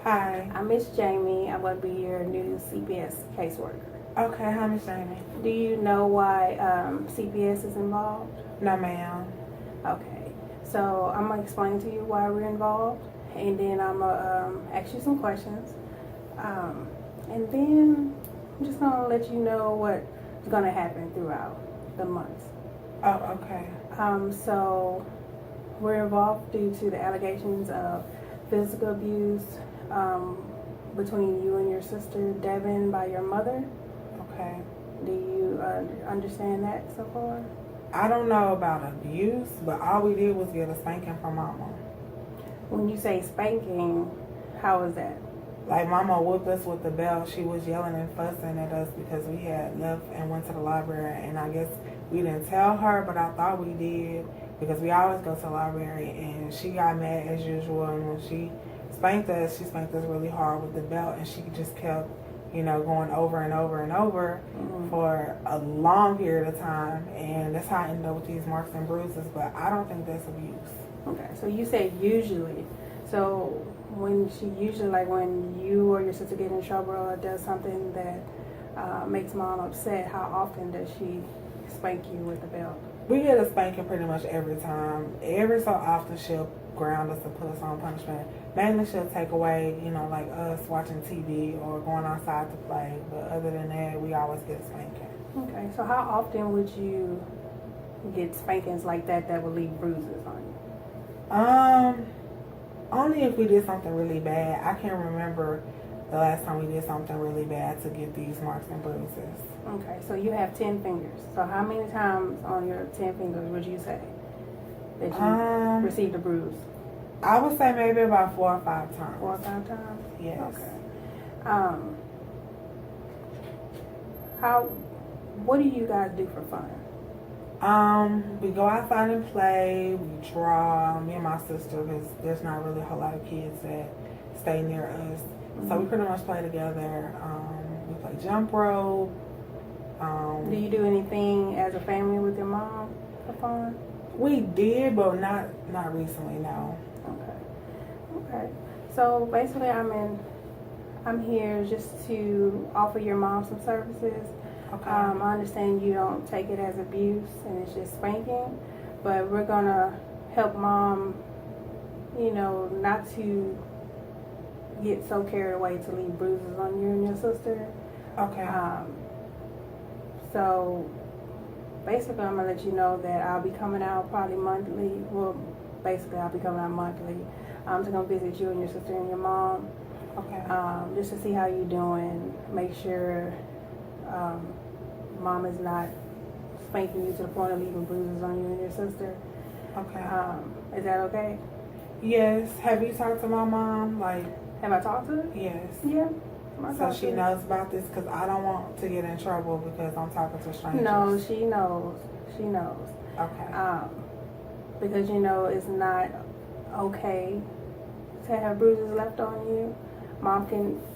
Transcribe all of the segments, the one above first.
Hi. I'm Miss Jamie. I'm going to be your new CPS caseworker. Okay, hi, Miss Jamie. Do you know why CPS is involved? No, ma'am. Okay. So I'm going to explain to you why we're involved, and then I'm going to ask you some questions. And then I'm just going to let you know what's going to happen throughout the months. Oh, okay. So we're involved due to the allegations of physical abuse between you and your sister Devin by your mother. Okay. Do you understand that so far? I don't know about abuse, but all we did was get a spanking from Mama. When you say spanking, how is that? Like, Mama whooped us with the belt. She was yelling and fussing at us because we had left and went to the library. And I guess we didn't tell her, but I thought we did because we always go to the library. And she got mad as usual. And when she spanked us really hard with the belt. And she just kept, going over and over and over for a long period of time. And that's how I ended up with these marks and bruises. But I don't think that's abuse. Okay, so you say usually. So when you or your sister get in trouble or does something that makes Mom upset, how often does she spank you with the belt? We get a spanking pretty much every time. Every so often she'll ground us to put us on punishment. Mainly she'll take away, like us watching TV or going outside to play. But other than that, we always get a spanking. Okay, so how often would you get spankings like that would leave bruises on you? Only if we did something really bad. I can't remember the last time we did something really bad to get these marks and bruises. Okay, so you have 10 fingers. So how many times on your 10 fingers would you say that you received a bruise? I would say maybe about 4 or 5 times. 4 or 5 times? Yes. Okay. What do you guys do for fun? We go outside and play, we draw, me and my sister, because there's not really a whole lot of kids that stay near us. So we pretty much play together. We play jump rope. Do you do anything as a family with your mom for fun? We did, but not recently, no. Okay. So basically I'm here just to offer your mom some services. Okay. I understand you don't take it as abuse and it's just spanking, but we're gonna help Mom, not to get so carried away to leave bruises on you and your sister. Okay. So basically I'm gonna let you know that I'll be coming out probably monthly. Well, basically I'll be coming out monthly. I'm just gonna visit you and your sister and your mom. Okay. Just to see how you're doing, make sure Mom is not spanking you to the point of leaving bruises on you and your sister. Okay. Is that okay? Yes. Have you talked to my mom? Have I talked to her? Yes. Yeah. So she knows about this, because I don't want to get in trouble because I'm talking to strangers. No, she knows. She knows. Okay. Because it's not okay to have bruises left on you.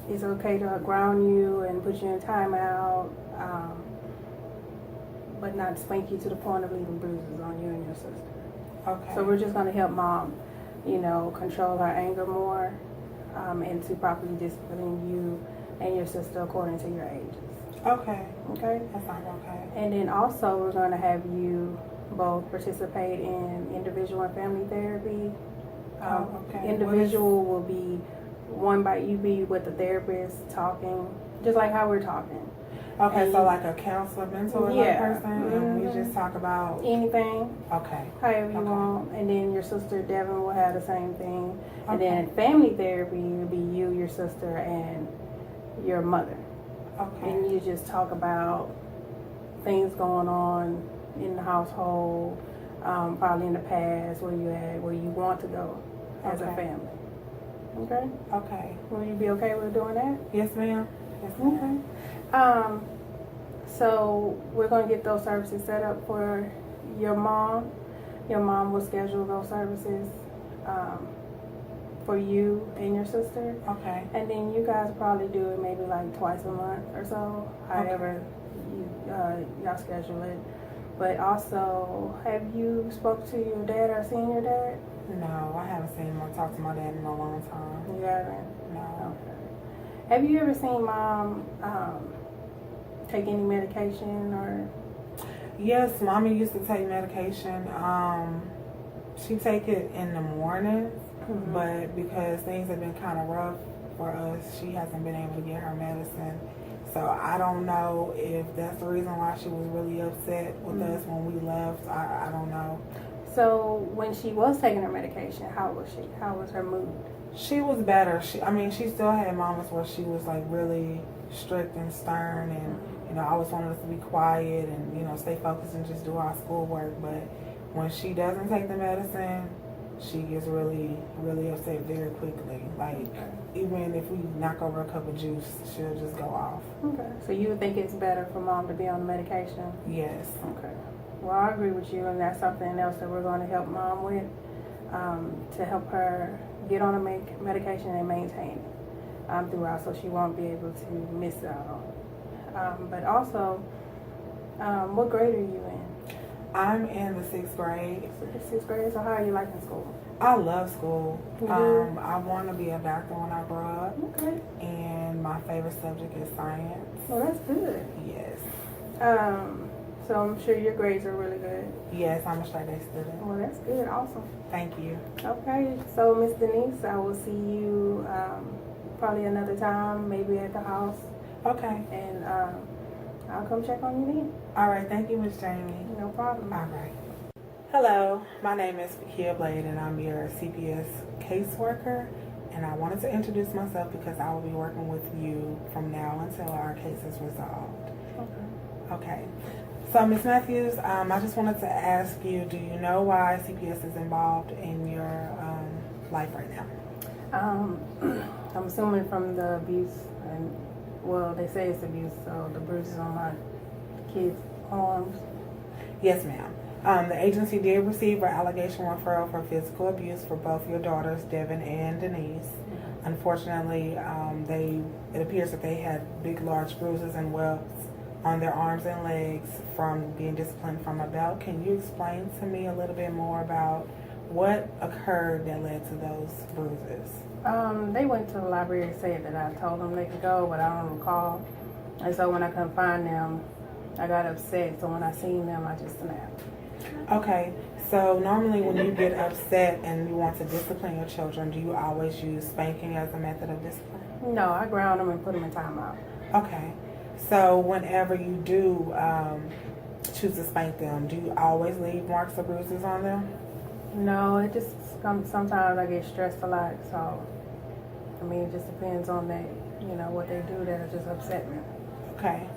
It's okay to ground you and put you in timeout, but not spank you to the point of leaving bruises on you and your sister. Okay. So we're just going to help Mom, control her anger more, and to properly discipline you and your sister according to your ages. Okay. Okay? That sounds okay. And then also we're going to have you both participate in individual and family therapy. Okay. Individual will be you be with the therapist talking, just like how we're talking. Okay, and so like a counselor, mentor person, and we just talk about anything. Okay. However you want. And then your sister Devin will have the same thing. And Okay. then family therapy will be you, your sister, and your mother. Okay. And you just talk about things going on in the household, probably in the past, where you want to go as a family. Okay? Okay. Will you be okay with doing that? Yes, ma'am. Yes, ma'am. Okay. So we're going to get those services set up for your mom. Your mom will schedule those services for you and your sister. Okay. And then you guys probably do it maybe like twice a month or so, however y'all schedule it. But also, have you spoke to your dad or seen your dad? No, I haven't seen him or talked to my dad in a long time. You haven't? No. Okay. Have you ever seen Mom take any medication or? Yes, Mommy used to take medication. She take it in the mornings, but because things have been kind of rough for us, she hasn't been able to get her medicine. So I don't know if that's the reason why she was really upset with us when we left. I don't know. So when she was taking her medication, how was she? How was her mood? She was better. She still had moments where she was like really strict and stern, and I always wanted us to be quiet and stay focused and just do our schoolwork. But when she doesn't take the medicine, she gets really, really upset very quickly. Like, even if we knock over a cup of juice, she'll just go off. Okay. So you would think it's better for Mom to be on the medication? Yes. Okay. Well, I agree with you, and that's something else that we're going to help Mom with, to help her get on the medication and maintain it throughout, so she won't be able to miss out on it. But also, what grade are you in? I'm in the 6th grade. Sixth grade. So how are you liking school? I love school. Mm-hmm. I want to be a doctor when I grow up. Okay. And my favorite subject is science. Well, that's good. Yes. So I'm sure your grades are really good. Yes, I'm a straight A student. Well, that's good. Awesome. Thank you. Okay. So Miss Denise, I will see you probably another time, maybe at the house. Okay. And I'll come check on you then. All right. Thank you, Miss Jamie. No problem. All right. Hello, my name is Fakiya Blade, and I'm your CPS caseworker. And I wanted to introduce myself because I will be working with you from now until our case is resolved. Okay. So, Ms. Matthews, I just wanted to ask you, do you know why CPS is involved in your life right now? I'm assuming from the abuse, and well, they say it's abuse, so the bruises on my kids' arms. Yes, ma'am. The agency did receive an allegation referral for physical abuse for both your daughters, Devin and Denise. Unfortunately, it appears that they had big, large bruises and webs on their arms and legs from being disciplined from a belt. Can you explain to me a little bit more about what occurred that led to those bruises? They went to the library and said that I told them they could go, but I don't recall. And so when I couldn't find them, I got upset. So when I seen them, I just snapped. Okay, so normally when you get upset and you want to discipline your children, do you always use spanking as a method of discipline? No, I ground them and put them in timeout. Okay, so whenever you do choose to spank them, do you always leave marks or bruises on them? No, it just sometimes I get stressed a lot, so I mean it just depends on what they do that'll just upset me. Okay.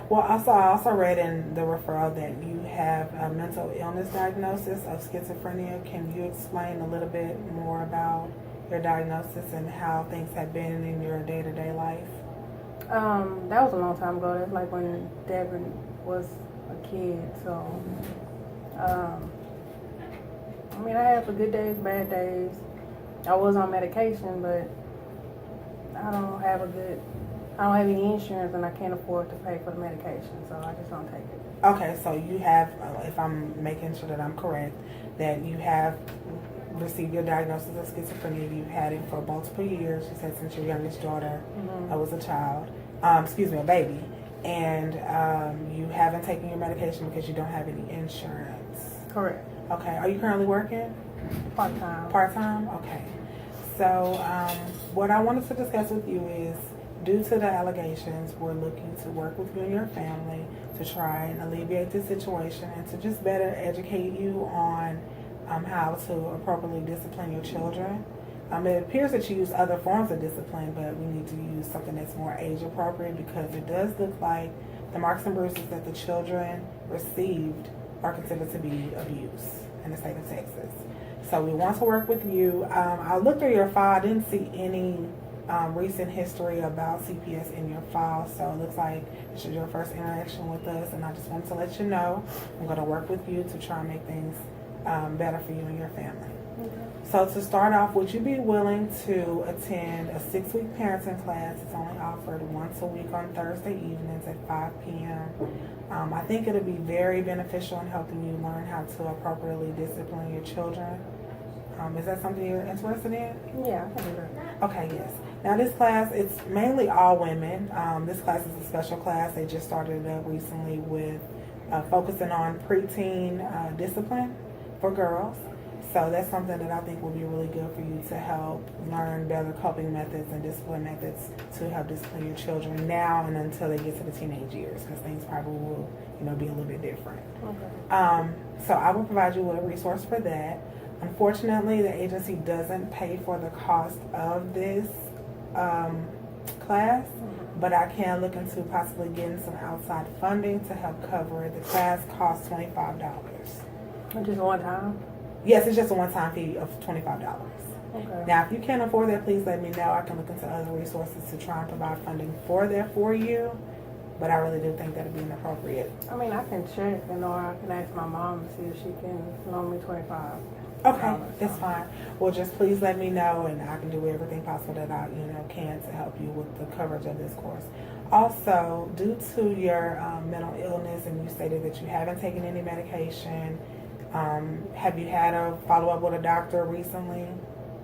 Well, I also read in the referral that you have a mental illness diagnosis of schizophrenia. Can you explain a little bit more about your diagnosis and how things have been in your day-to-day life? That was a long time ago. That's like when Devin was a kid. So, I mean, I have the good days, bad days. I was on medication, but I don't have any insurance, and I can't afford to pay for the medication, so I just don't take it. Okay, so you have, if I'm making sure that I'm correct, that you have received your diagnosis of schizophrenia. You've had it for multiple years. You said since your youngest daughter was a child, a baby, and you haven't taken your medication because you don't have any insurance. Correct. Okay, are you currently working? Part-time. Part-time? Okay. So what I wanted to discuss with you is, due to the allegations, we're looking to work with you and your family to try and alleviate the situation and to just better educate you on how to appropriately discipline your children. It appears that you use other forms of discipline, but we need to use something that's more age appropriate because it does look like the marks and bruises that the children received are considered to be abuse in the state of Texas. So we want to work with you. I looked through your file. I didn't see any recent history about CPS in your file, so it looks like this is your first interaction with us, and I just wanted to let you know I'm going to work with you to try and make things better for you and your family. Okay. So to start off, would you be willing to attend a 6-week parenting class? It's only offered once a week on Thursday evenings at 5 p.m. I think it'll be very beneficial in helping you learn how to appropriately discipline your children. Is that something you're interested in? Yeah, I can do that. Okay, yes. Now this class, it's mainly all women. This class is a special class. They just started it up recently with focusing on preteen discipline for girls. So that's something that I think will be really good for you to help learn better coping methods and discipline methods to help discipline your children now and until they get to the teenage years, because things probably will, be a little bit different. Okay. So I will provide you with a resource for that. Unfortunately, the agency doesn't pay for the cost of this class, but I can look into possibly getting some outside funding to help cover it. The class costs $25. Just one time? Yes, it's just a one-time fee of $25. Okay. Now, if you can't afford that, please let me know. I can look into other resources to try and provide funding for that for you. But I really do think that would be inappropriate. I mean, I can check, or I can ask my mom to see if she can loan me $25. Okay, it's fine. Well, just please let me know, and I can do everything possible that I, can to help you with the coverage of this course. Also, due to your mental illness, and you stated that you haven't taken any medication, have you had a follow-up with a doctor recently?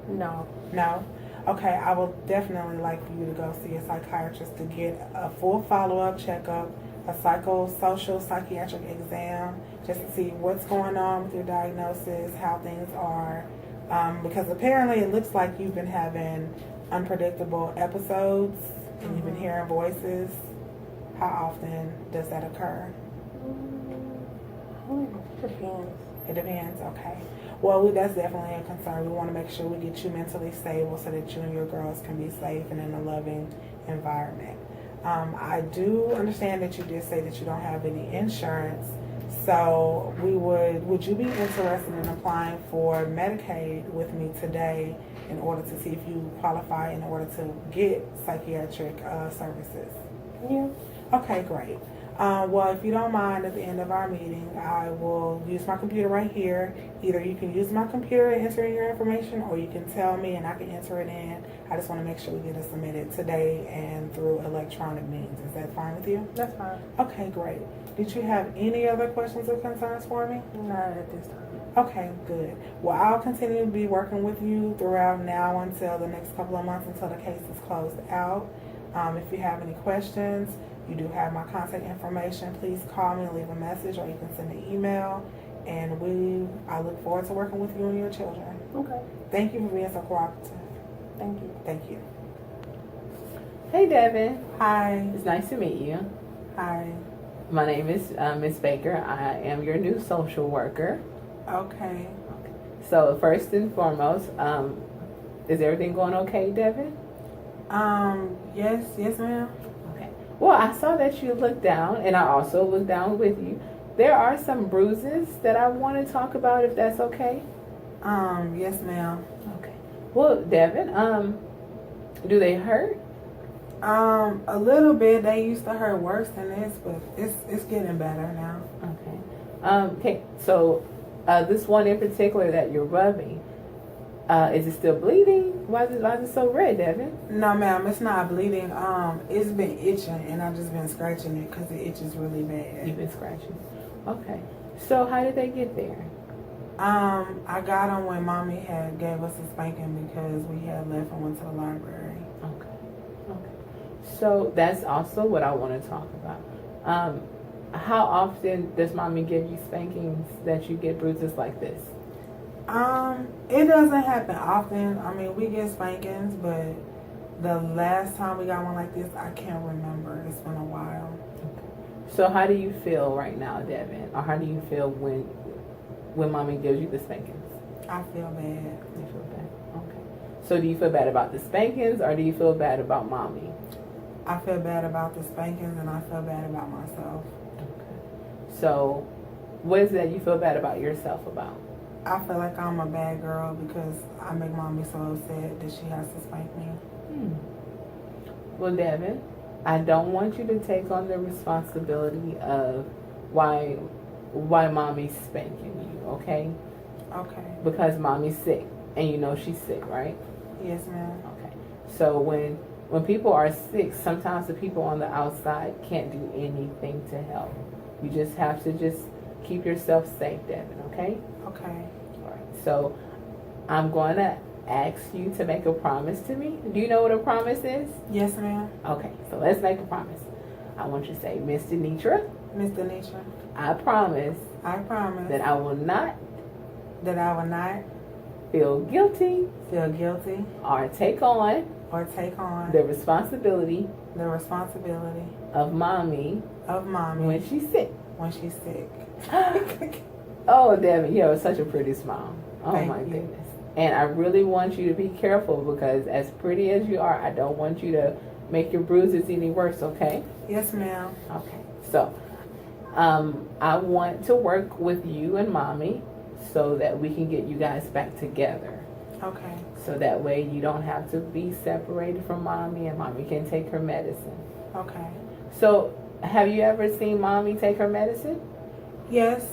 No. No? Okay, I will definitely like for you to go see a psychiatrist to get a full follow-up checkup, a psychosocial psychiatric exam, just to see what's going on with your diagnosis, how things are. Because apparently it looks like you've been having unpredictable episodes and you've been hearing voices. How often does that occur? Depends. It depends, okay. Well, that's definitely a concern. We want to make sure we get you mentally stable so that you and your girls can be safe and in a loving environment. I do understand that you did say that you don't have any insurance. So would you be interested in applying for Medicaid with me today in order to see if you qualify in order to get psychiatric services? Yeah. Okay, great. Well, if you don't mind, at the end of our meeting, I will use my computer right here. Either you can use my computer and enter in your information, or you can tell me and I can enter it in. I just want to make sure we get it submitted today and through electronic means. Is that fine with you? That's fine. Okay, great. Did you have any other questions or concerns for me? Not at this time. Okay, good. Well, I'll continue to be working with you throughout now until the next couple of months until the case is closed out. If you have any questions, you do have my contact information. Please call me and leave a message, or you can send an email. And I look forward to working with you and your children. Okay. Thank you for being so cooperative. Thank you. Thank you. Hey Devin. Hi. It's nice to meet you. Hi. My name is Miss Baker. I am your new social worker. Okay. So first and foremost, is everything going okay, Devin? Yes, ma'am. Okay. Well, I saw that you looked down, and I also looked down with you. There are some bruises that I want to talk about, if that's okay. Yes, ma'am. Okay. Well, Devin, do they hurt? A little bit. They used to hurt worse than this, but it's getting better now. Okay. Okay. So, this one in particular that you're rubbing, is it still bleeding? Why is it so red, Devin? No, ma'am, it's not bleeding. It's been itching, and I've just been scratching it because it itches really bad. You've been scratching. Okay. So how did they get there? I got them when Mommy had gave us a spanking because we had left and went to the library. Okay. So that's also what I want to talk about. How often does Mommy give you spankings that you get bruises like this? It doesn't happen often. I mean, we get spankings, but the last time we got one like this, I can't remember. It's been a while. Okay. So how do you feel right now, Devin? Or how do you feel when Mommy gives you the spankings? I feel bad. You feel bad? Okay. So do you feel bad about the spankings, or do you feel bad about Mommy? I feel bad about the spankings, and I feel bad about myself. Okay. So what is it that you feel bad about yourself about? I feel like I'm a bad girl because I make Mommy so upset that she has to spank me. Well, Devin, I don't want you to take on the responsibility of why Mommy's spanking you, okay? Okay. Because Mommy's sick, and you know she's sick, right? Yes, ma'am. Okay. So when people are sick, sometimes the people on the outside can't do anything to help. You just have to keep yourself safe, Devin, okay? Okay. All right. So I'm going to ask you to make a promise to me. Do you know what a promise is? Yes, ma'am. Okay, so let's make a promise. I want you to say, Miss Denetra, Miss Denetra, I promise I promise that I will not that I will not feel guilty feel guilty or take on or take on the responsibility the responsibility of mommy of mommy when she's sick. when she's sick. Oh, Devin, you have such a pretty smile. Oh, Thank my you. goodness. And I really want you to be careful because as pretty as you are, I don't want you to make your bruises any worse, okay? Yes, ma'am. Okay. So, I want to work with you and mommy so that we can get you guys back together. Okay. So that way you don't have to be separated from mommy and mommy can take her medicine. Okay. So, have you ever seen mommy take her medicine? Yes.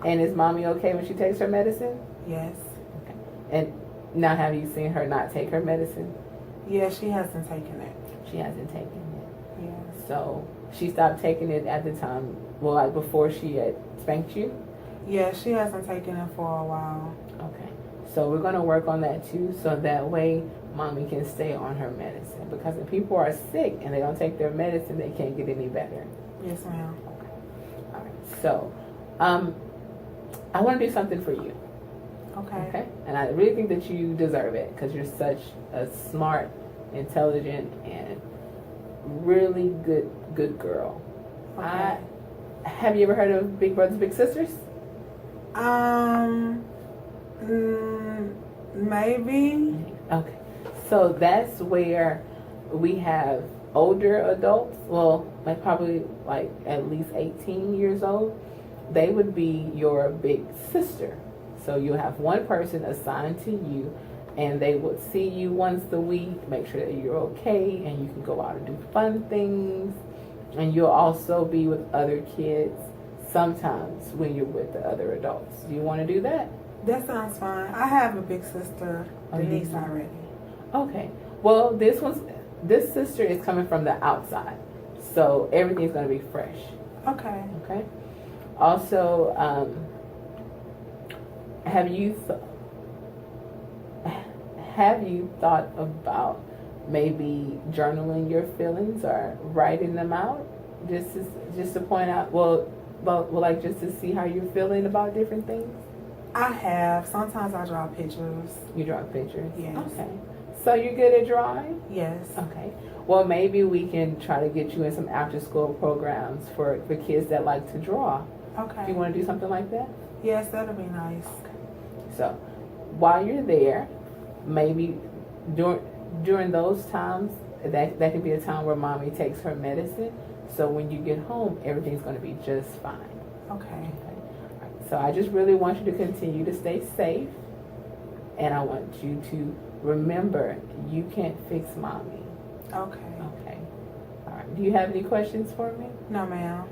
And is mommy okay when she takes her medicine? Yes. Okay. And now have you seen her not take her medicine? Yeah, she hasn't taken it. She hasn't taken it. Yes. So she stopped taking it at the time, well, like before she had spanked you? Yeah, she hasn't taken it for a while. Okay. So we're going to work on that too, so that way mommy can stay on her medicine. Because if people are sick and they don't take their medicine, they can't get any better. Yes, ma'am. Okay. All right. So, I want to do something for you. Okay. Okay? And I really think that you deserve it because you're such a smart, intelligent, and really good girl. Okay. Have you ever heard of Big Brothers Big Sisters? Maybe. Okay. So that's where we have older adults, well, like probably like at least 18 years old. They would be your big sister. So you'll have one person assigned to you and they would see you once a week, make sure that you're okay, and you can go out and do fun things. And you'll also be with other kids sometimes when you're with the other adults. Do you want to do that? That sounds fine. I have a big sister, Denise, you do? already. Okay. Well, this sister is coming from the outside. So everything's going to be fresh. Okay. Okay. Also, have you thought about maybe journaling your feelings or writing them out, just to point out, like just to see how you're feeling about different things? I have. Sometimes I draw pictures. You draw pictures. Yes. Okay. So you're good at drawing? Yes. Okay. Well, maybe we can try to get you in some after-school programs for kids that like to draw. Okay. Do you want to do something like that? Yes, that'll be nice. So, while you're there, maybe during those times, that could be a time where mommy takes her medicine. So when you get home, everything's going to be just fine. Okay. Okay. All right. So I just really want you to continue to stay safe, and I want you to remember you can't fix mommy. Okay. Okay. All right. Do you have any questions for me? No, ma'am.